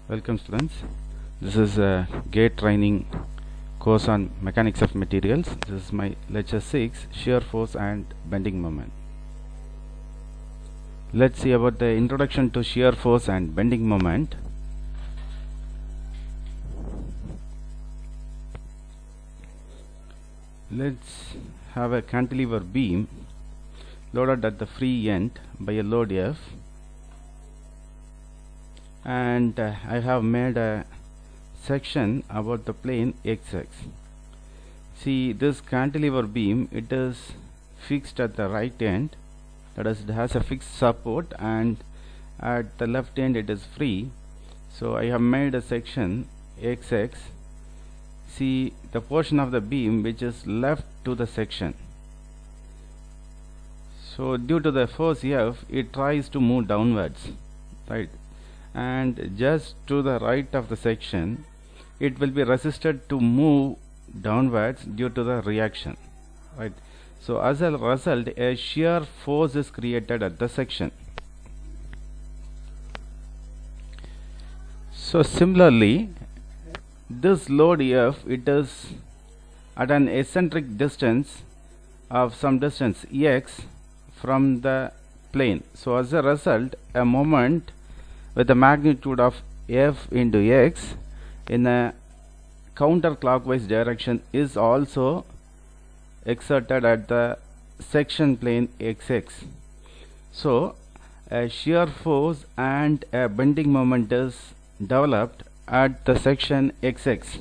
Welcome students, this is a gate training course on mechanics of materials. This is my lecture 6, shear force and bending moment. Let's see about the introduction to shear force and bending moment. Let's have a cantilever beam loaded at the free end by a load F, and I have made a section about the plane XX. See, this cantilever beam, it is fixed at the right end, that is, it has a fixed support, and at the left end it is free. So I have made a section XX. See the portion of the beam which is left to the section. So due to the force F, it tries to move downwards, right? And just to the right of the section, it will be resisted to move downwards due to the reaction, right? So as a result, a shear force is created at the section. So similarly, this load F, it is at an eccentric distance of some distance x from the plane. So as a result, a moment with a magnitude of F into x in a counterclockwise direction is also exerted at the section plane XX. So a shear force and a bending moment is developed at the section XX.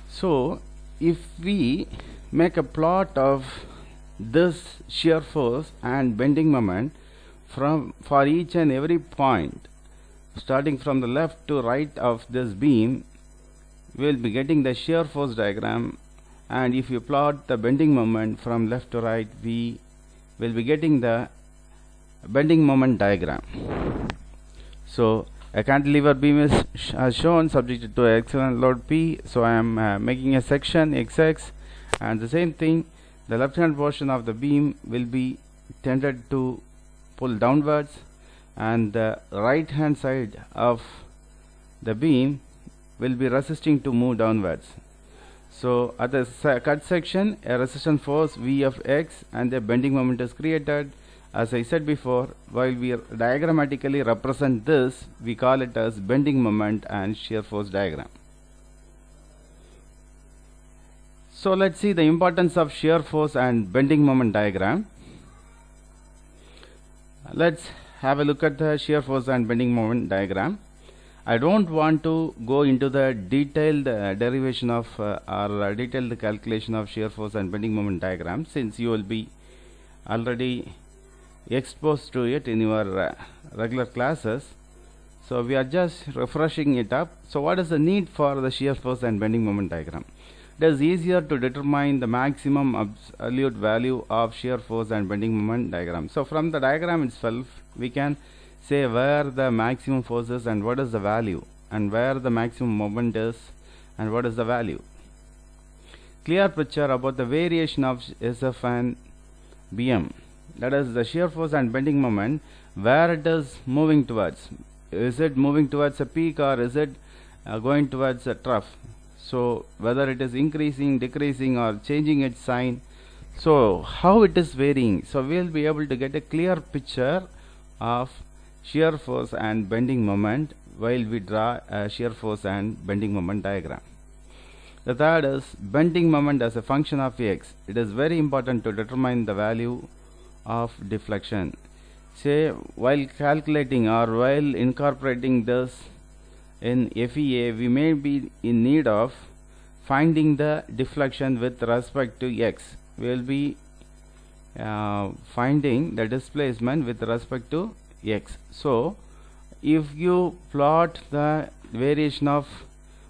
So if we make a plot of this shear force and bending moment for each and every point starting from the left to right of this beam, we will be getting the shear force diagram, and if you plot the bending moment from left to right, we will be getting the bending moment diagram. So a cantilever beam is as shown, subjected to external load P. So I am making a section XX, and the same thing, the left hand portion of the beam will be tended to pull downwards, and the right hand side of the beam will be resisting to move downwards. So at the cut section, a resistance force V of X and a bending moment is created. As I said before, while we diagrammatically represent this, we call it as bending moment and shear force diagram. So let's see the importance of shear force and bending moment diagram. Let's have a look at the shear force and bending moment diagram. I don't want to go into the detailed derivation of or detailed calculation of shear force and bending moment diagram, since you will be already exposed to it in your regular classes. So we are just refreshing it up. So what is the need for the shear force and bending moment diagram? It is easier to determine the maximum absolute value of shear force and bending moment diagram. So from the diagram itself, we can say where the maximum force is and what is the value, and where the maximum moment is and what is the value. Clear picture about the variation of SF and BM, that is the shear force and bending moment, where it is moving towards. Is it moving towards a peak, or is it going towards a trough? So whether it is increasing, decreasing, or changing its sign, so how it is varying. So we will be able to get a clear picture of shear force and bending moment while we draw a shear force and bending moment diagram. The third is bending moment as a function of X. It is very important to determine the value of deflection. Say while calculating or while incorporating this in FEA, we may be in need of finding the deflection with respect to X. We will be finding the displacement with respect to X. So if you plot the variation of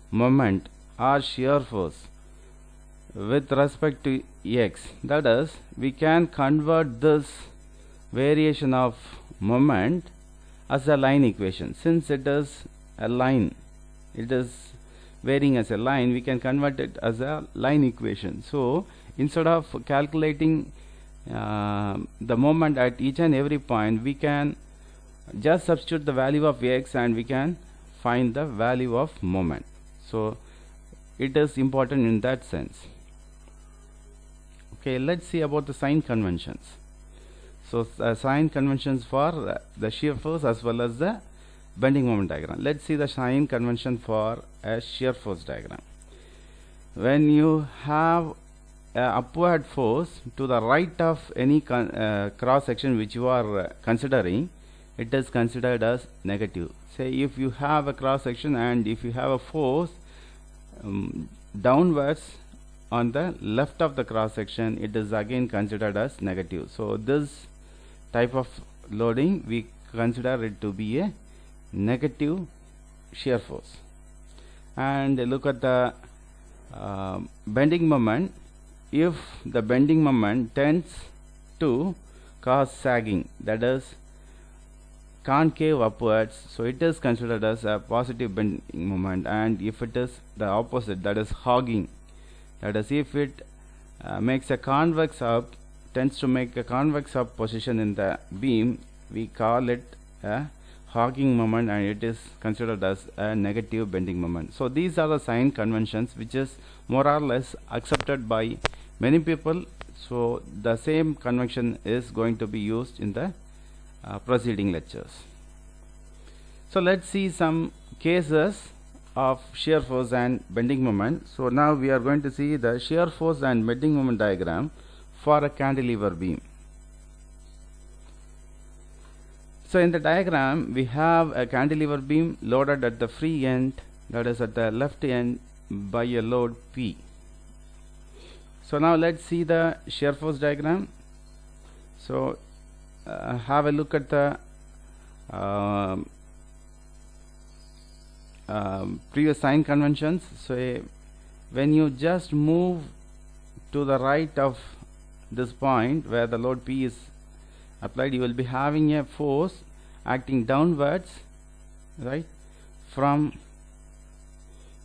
moment or shear force with respect to X, that is, we can convert this variation of moment as a line equation, since it is a line it is varying as a line, we can convert it as a line equation. So instead of calculating the moment at each and every point, we can just substitute the value of x and we can find the value of moment. So it is important in that sense. Okay, let's see about the sign conventions. So sign conventions for the shear force as well as the bending moment diagram. Let's see the sign convention for a shear force diagram. When you have upward force to the right of any cross section which you are considering, it is considered as negative. Say if you have a cross section and if you have a force downwards on the left of the cross section, it is again considered as negative. So this type of loading we consider it to be a negative shear force. And look at the bending moment. If the bending moment tends to cause sagging, that is concave upwards, so it is considered as a positive bending moment. And if it is the opposite, that is hogging, that is if it makes a convex up, tends to make a convex up position in the beam, we call it a hogging moment and it is considered as a negative bending moment. So these are the sign conventions which is more or less accepted by many people. So the same convention is going to be used in the preceding lectures. So let's see some cases of shear force and bending moment. So now we are going to see the shear force and bending moment diagram for a cantilever beam. So in the diagram we have a cantilever beam loaded at the free end, that is at the left end, by a load P. So now let's see the shear force diagram. So have a look at the previous sign conventions. So when you just move to the right of this point where the load P is applied, you will be having a force acting downwards, right, from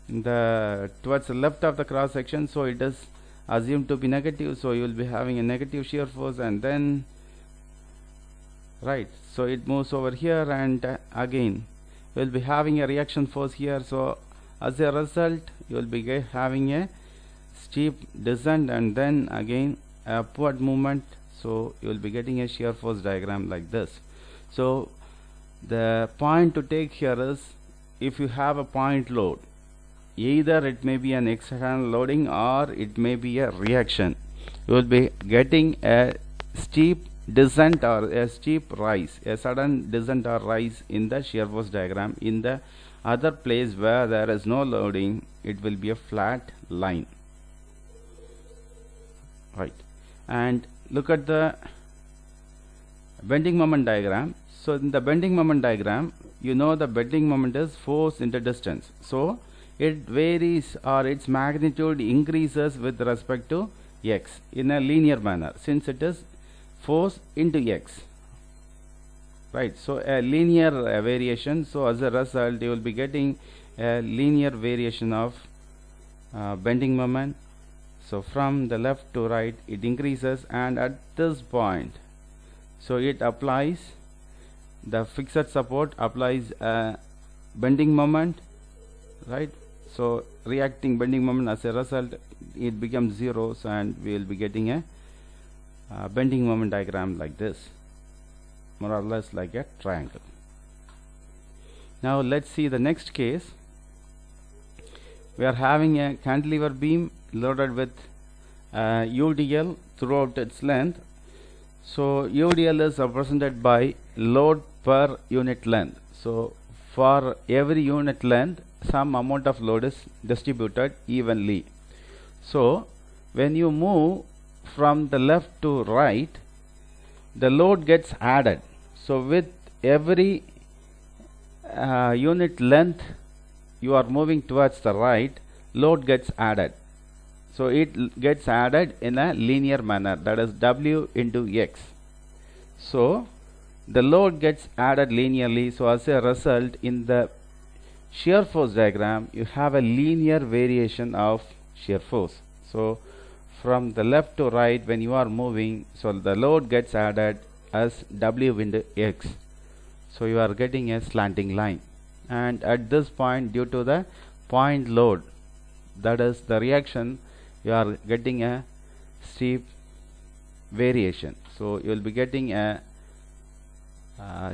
the towards the left of the cross section. So it is assumed to be negative, so you will be having a negative shear force, and then right, so it moves over here and again you will be having a reaction force here. So as a result you will be having a steep descent and then again upward movement. So you will be getting a shear force diagram like this. So the point to take here is, if you have a point load, either it may be an external loading or it may be a reaction, you will be getting a steep descent or a steep rise, a sudden descent or rise in the shear force diagram. In the other place where there is no loading, it will be a flat line, right. And look at the bending moment diagram. So in the bending moment diagram, you know the bending moment is force into distance. So it varies or its magnitude increases with respect to x in a linear manner, since it is force into x, right. So a linear variation. So as a result you will be getting a linear variation of bending moment. So from the left to right it increases, and at this point, so it applies the fixed support, applies a bending moment, right. So reacting bending moment, as a result it becomes 0, and we will be getting a bending moment diagram like this, more or less like a triangle. Now let's see the next case. We are having a cantilever beam loaded with UDL throughout its length. So UDL is represented by load per unit length. So for every unit length some amount of load is distributed evenly. So when you move from the left to right, the load gets added. So with every unit length you are moving towards the right, load gets added. So it gets added in a linear manner, that is W into X. So the load gets added linearly. So as a result, in the shear force diagram, you have a linear variation of shear force. So from the left to right, when you are moving, so the load gets added as W into X. So you are getting a slanting line, and at this point, due to the point load, that is the reaction, you are getting a steep variation. So you will be getting a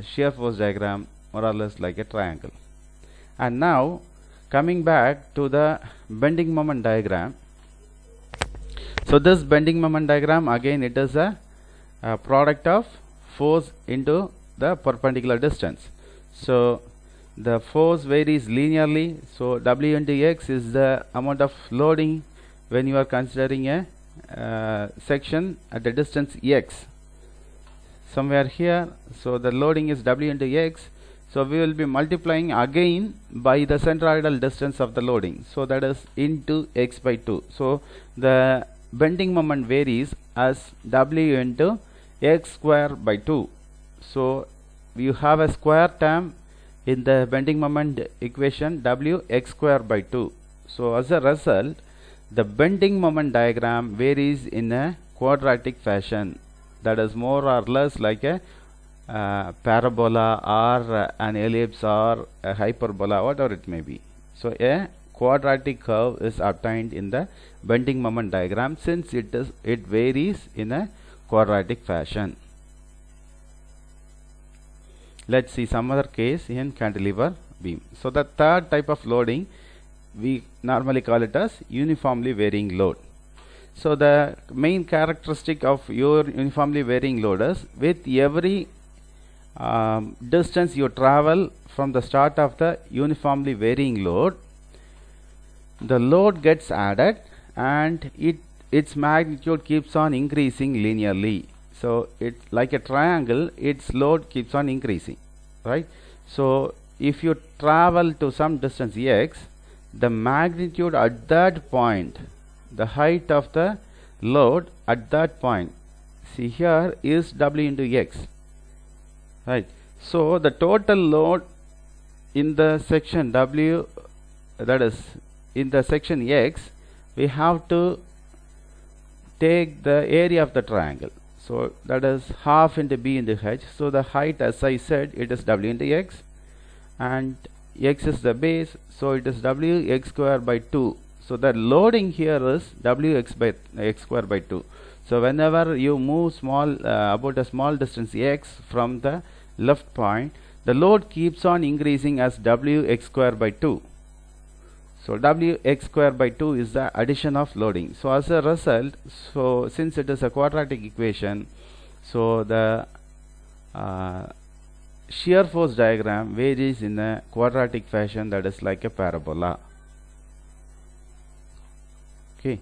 shear force diagram more or less like a triangle. And now coming back to the bending moment diagram. So this bending moment diagram, again it is a product of force into the perpendicular distance. So the force varies linearly, so W into X is the amount of loading when you are considering a section at the distance X. Somewhere here, so the loading is W into X, so we will be multiplying again by the centroidal distance of the loading, so that is into X by 2. So the bending moment varies as W into X square by 2. So you have a square term in the bending moment equation, W X square by 2. So as a result, the bending moment diagram varies in a quadratic fashion, that is more or less like a parabola or an ellipse or a hyperbola, whatever it may be. So a quadratic curve is obtained in the bending moment diagram, since it varies in a quadratic fashion. Let's see some other case in cantilever beam. So the third type of loading, we normally call it as uniformly varying load. So the main characteristic of your uniformly varying load is, with every distance you travel from the start of the uniformly varying load, the load gets added and its magnitude keeps on increasing linearly. So it's like a triangle, its load keeps on increasing, right? So if you travel to some distance X, the magnitude at that point, the height of the load at that point, see here, is W into X, right? So the total load in the section W, that is in the section X, we have to take the area of the triangle. So that is half into B into H. So the height, as I said, it is W into X, and X is the base, so it is W X square by 2. So the loading here is W X by X square by 2. So whenever you move about a small distance X from the left point, the load keeps on increasing as W X square by 2. So W X square by 2 is the addition of loading. So as a result, so since it is a quadratic equation, so the shear force diagram varies in a quadratic fashion, that is like a parabola. Okay,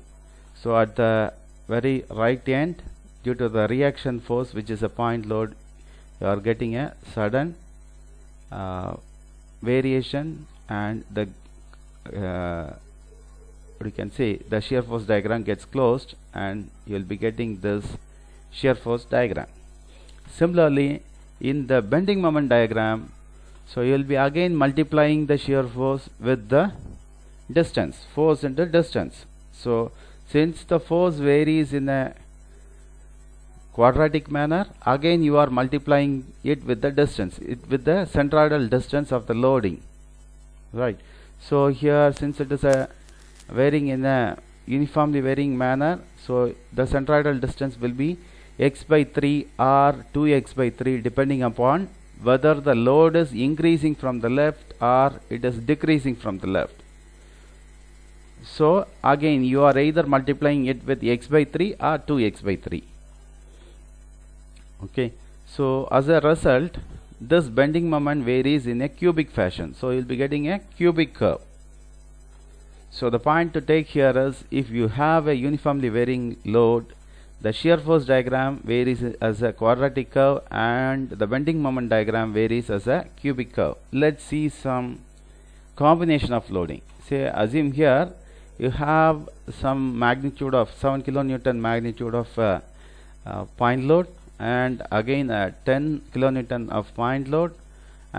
so at the very right end, due to the reaction force, which is a point load, you are getting a sudden variation, and the you can say the shear force diagram gets closed, and you will be getting this shear force diagram. Similarly, in the bending moment diagram, so you will be again multiplying the shear force with the distance, force into distance. So since the force varies in a quadratic manner, again you are multiplying it with the distance, with the centroidal distance of the loading, right? So here, since it is a varying in a uniformly varying manner, so the centroidal distance will be X by 3 or 2X by 3, depending upon whether the load is increasing from the left or it is decreasing from the left. So again you are either multiplying it with X by 3 or 2X by 3. Okay, so as a result, this bending moment varies in a cubic fashion. So you will be getting a cubic curve. So the point to take here is, if you have a uniformly varying load, the shear force diagram varies as a quadratic curve, and the bending moment diagram varies as a cubic curve. Let's see some combination of loading. Say, assume here you have some magnitude of 7 kilonewton magnitude of point load, and again 10 kilonewton of point load,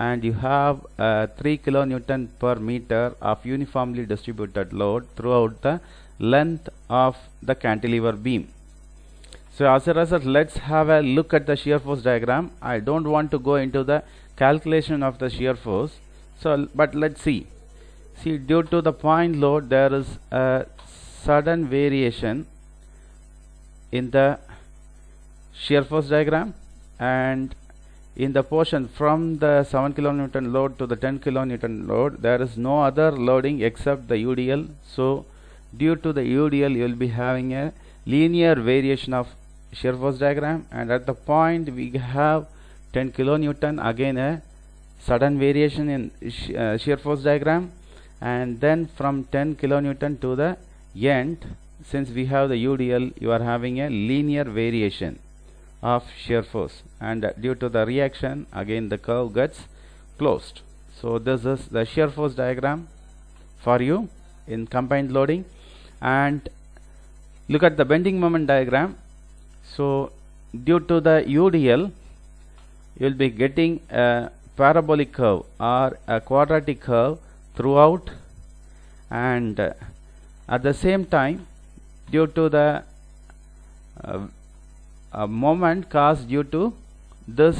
and you have 3 kilonewton per meter of uniformly distributed load throughout the length of the cantilever beam. So as a result, let's have a look at the shear force diagram. I don't want to go into the calculation of the shear force, but let's see. Due to the point load, there is a sudden variation in the shear force diagram, and in the portion from the 7 kilonewton load to the 10 kilonewton load, there is no other loading except the UDL. So due to the UDL, you will be having a linear variation of shear force diagram, and at the point we have 10 kilonewton, again a sudden variation in shear force diagram, and then from 10 kilonewton to the end, since we have the UDL, you are having a linear variation of shear force, and due to the reaction, again the curve gets closed. So this is the shear force diagram for you in combined loading. And look at the bending moment diagram. So due to the UDL, you will be getting a parabolic curve or a quadratic curve throughout, and at the same time, due to the moment caused due to this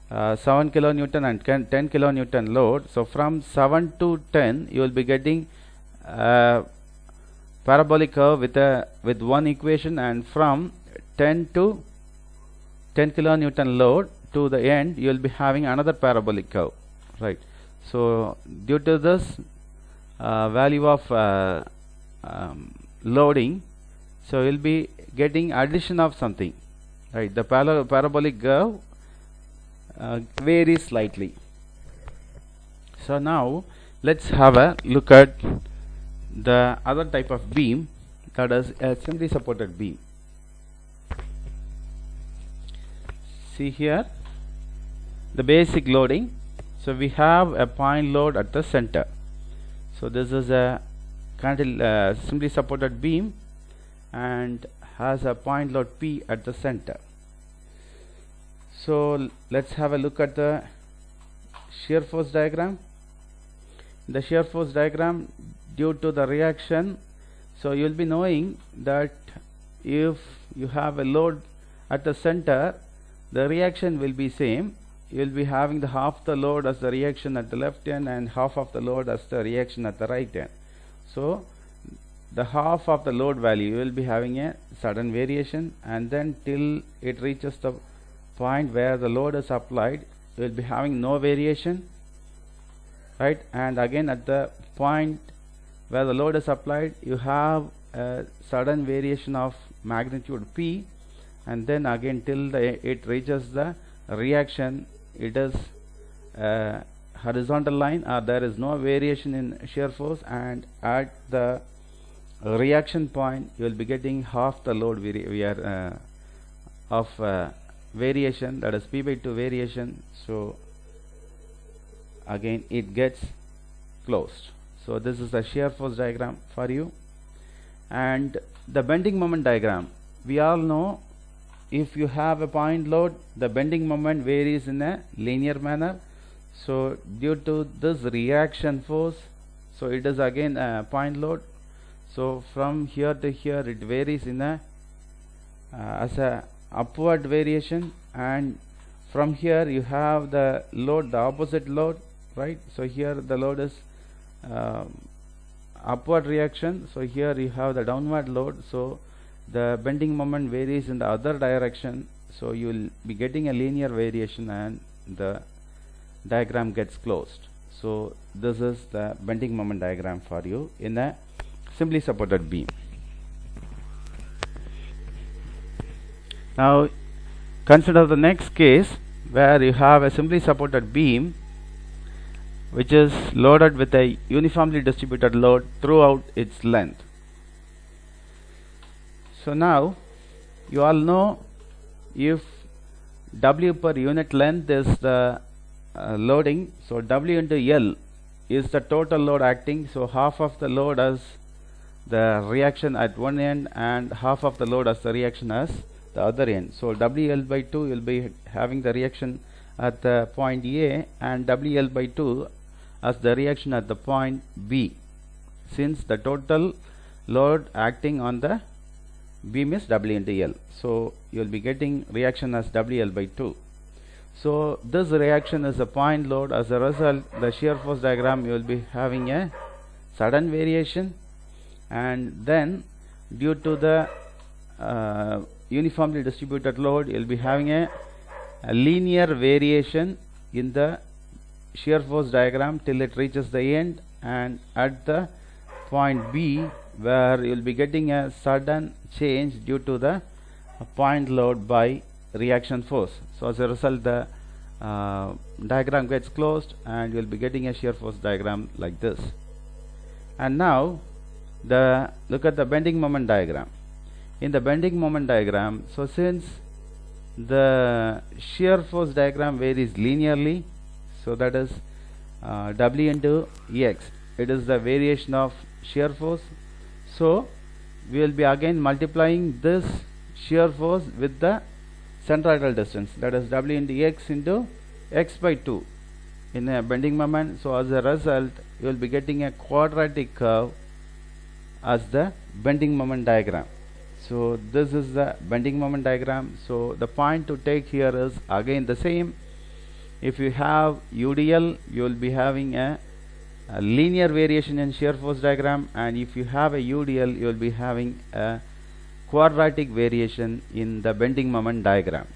7 kilonewton and 10 kilonewton load, so from 7 to 10 you will be getting parabolic curve with one equation, and from 10 to 10 kilonewton load to the end, you will be having another parabolic curve, right? So due to this value of loading, so you will be getting addition of something, right? The parabolic curve varies slightly. So now let's have a look at the other type of beam, that is a simply supported beam. See here the basic loading. So we have a point load at the center. So this is a simply supported beam and has a point load P at the center. So let's have a look at the shear force diagram. The shear force diagram, due to the reaction, so you will be knowing that if you have a load at the center, the reaction will be same. You will be having the half the load as the reaction at the left end and half of the load as the reaction at the right end. So the half of the load value, you will be having a sudden variation, and then till it reaches the point where the load is applied, you will be having no variation, right? And again at the point where the load is applied, you have a sudden variation of magnitude P, and then again till it reaches the reaction, it is a horizontal line, or there is no variation in shear force, and at the reaction point you will be getting half the load of variation, that is P by 2 variation. So again it gets closed. So this is the shear force diagram for you. And the bending moment diagram, we all know if you have a point load, the bending moment varies in a linear manner. So due to this reaction force, so it is again a point load. So from here to here it varies in a as a upward variation, and from here you have the load, the opposite load, right? So here the load is upward reaction, so here you have the downward load, so the bending moment varies in the other direction, so you will be getting a linear variation and the diagram gets closed. So this is the bending moment diagram for you in a simply supported beam. Now consider the next case where you have a simply supported beam which is loaded with a uniformly distributed load throughout its length. So now you all know if W per unit length is the loading, so W into L is the total load acting, so half of the load as the reaction at one end and half of the load as the reaction as the other end. So WL by 2 will be having the reaction at the point A and WL by 2 as the reaction at the point B, since the total load acting on the beam is W into L. So you will be getting reaction as WL by 2. So this reaction is a point load. As a result, the shear force diagram, you will be having a sudden variation, and then due to the uniformly distributed load, you will be having a linear variation in the shear force diagram till it reaches the end, and at the point B, where you will be getting a sudden change due to the point load by reaction force. So as a result, the diagram gets closed and you will be getting a shear force diagram like this. And now look at the bending moment diagram. In the bending moment diagram, so since the shear force diagram varies linearly, so that is W into X, it is the variation of shear force. So we will be again multiplying this shear force with the centroidal distance, that is W into X into X by 2 in a bending moment. So as a result, you will be getting a quadratic curve as the bending moment diagram. So this is the bending moment diagram. So the point to take here is again the same. If you have UDL, you will be having a linear variation in shear force diagram, and if you have a UDL, you will be having a quadratic variation in the bending moment diagram.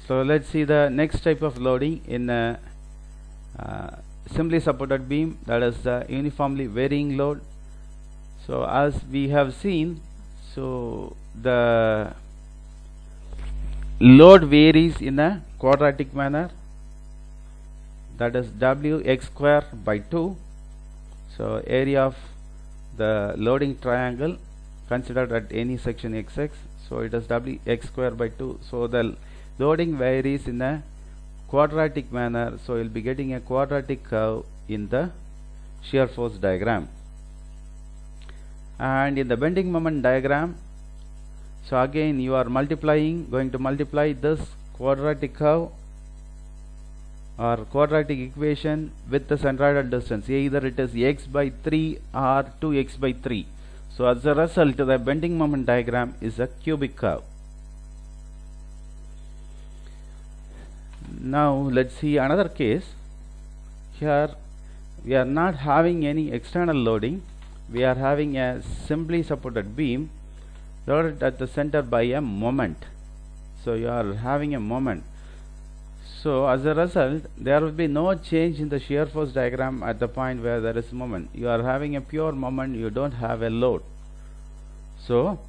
So let's see the next type of loading in a simply supported beam, that is the uniformly varying load. So as we have seen, so the load varies in a quadratic manner, that is Wx square by 2. So area of the loading triangle considered at any section XX, so it is Wx square by 2. So the loading varies in a quadratic manner, so you will be getting a quadratic curve in the shear force diagram. And in the bending moment diagram, so again you are going to multiply this quadratic curve or quadratic equation with the centroidal distance, either it is X by 3 or 2X by 3. So as a result, the bending moment diagram is a cubic curve. Now let's see another case. Here we are not having any external loading. We are having a simply supported beam loaded at the center by a moment. So you are having a moment. So as a result, there will be no change in the shear force diagram at the point where there is moment. You are having a pure moment, you don't have a load. So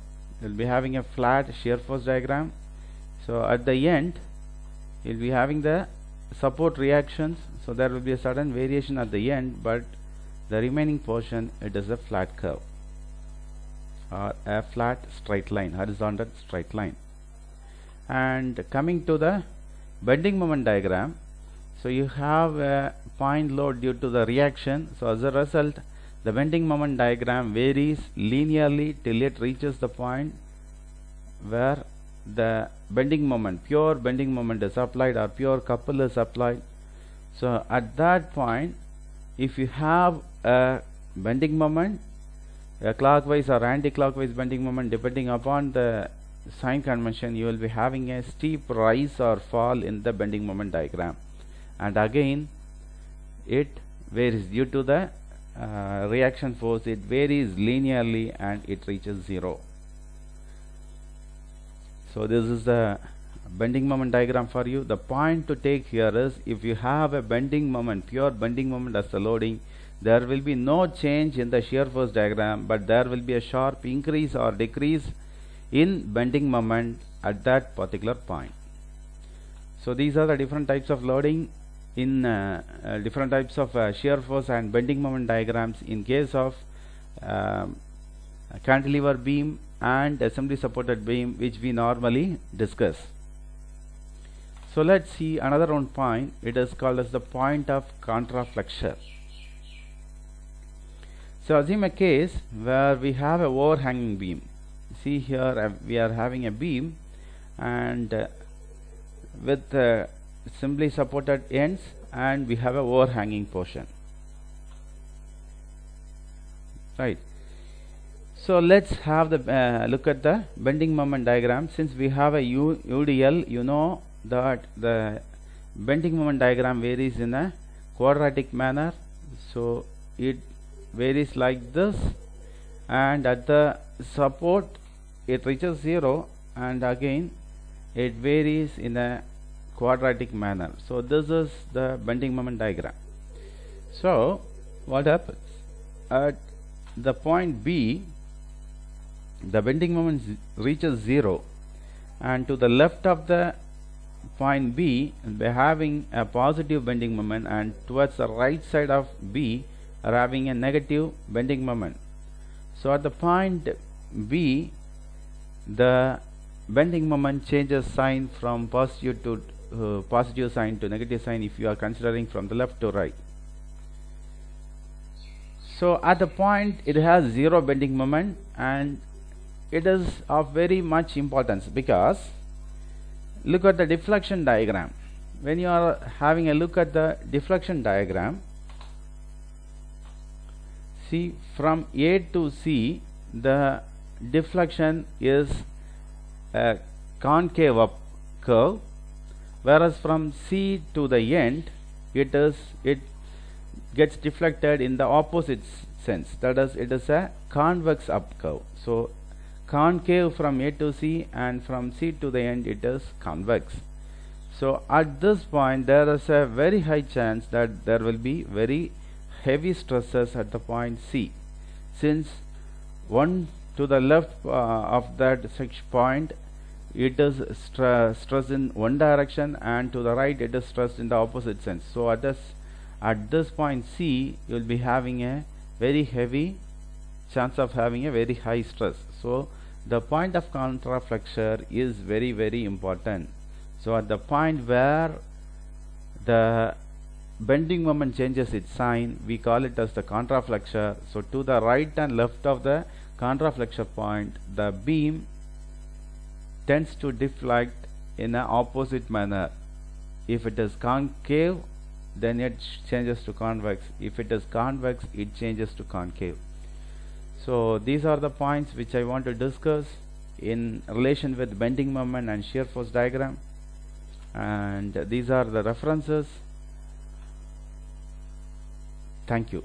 you will be having a flat shear force diagram. So at the end, you will be having the support reactions. So there will be a sudden variation at the end, but the remaining portion, it is a flat curve or a flat straight line, horizontal straight line. And coming to the bending moment diagram, so you have a point load due to the reaction. So as a result, the bending moment diagram varies linearly till it reaches the point where the bending moment, pure bending moment is applied or pure couple is applied. So at that point, if you have a bending moment, a clockwise or anti-clockwise bending moment, depending upon the sign convention, you will be having a steep rise or fall in the bending moment diagram. And again, it varies due to the reaction force. It varies linearly and it reaches 0. So this is the bending moment diagram for you. The point to take here is, if you have a bending moment, pure bending moment as the loading, there will be no change in the shear force diagram, but there will be a sharp increase or decrease in bending moment at that particular point. So these are the different types of loading in different types of shear force and bending moment diagrams in case of cantilever beam and assembly supported beam, which we normally discuss. So let's see another one point. It is called as the point of contraflexure. So assume a case where we have a overhanging beam. See here we are having a beam and with simply supported ends, and we have a overhanging portion, right? So let's have the look at the bending moment diagram. Since we have a UDL, you know that the bending moment diagram varies in a quadratic manner. So it varies like this, and at the support it reaches 0, and again it varies in a quadratic manner. So this is the bending moment diagram. So what happens at the point B? The bending moment reaches 0, and to the left of the point B we are having a positive bending moment, and towards the right side of B are having a negative bending moment. So at the point B, the bending moment changes sign from positive to positive sign to negative sign if you are considering from the left to right. So at the point it has 0 bending moment, and it is of very much importance because look at the deflection diagram. When you are having a look at the deflection diagram, see from A to C the deflection is a concave up curve, whereas from C to the end it gets deflected in the opposite sense, that is, it is a convex up curve. So concave from A to C, and from C to the end it is convex. So at this point there is a very high chance that there will be very heavy stresses at the point C, since one to the left of that point it is stressed in one direction, and to the right it is stressed in the opposite sense. So at this point C you will be having a very heavy chance of having a very high stress. So the point of contraflexure is very, very important. So at the point where the bending moment changes its sign, we call it as the contraflexure. So to the right and left of the contraflexure point, the beam tends to deflect in an opposite manner. If it is concave, then it changes to convex. If it is convex, it changes to concave. So these are the points which I want to discuss in relation with bending moment and shear force diagram, and these are the references. Thank you.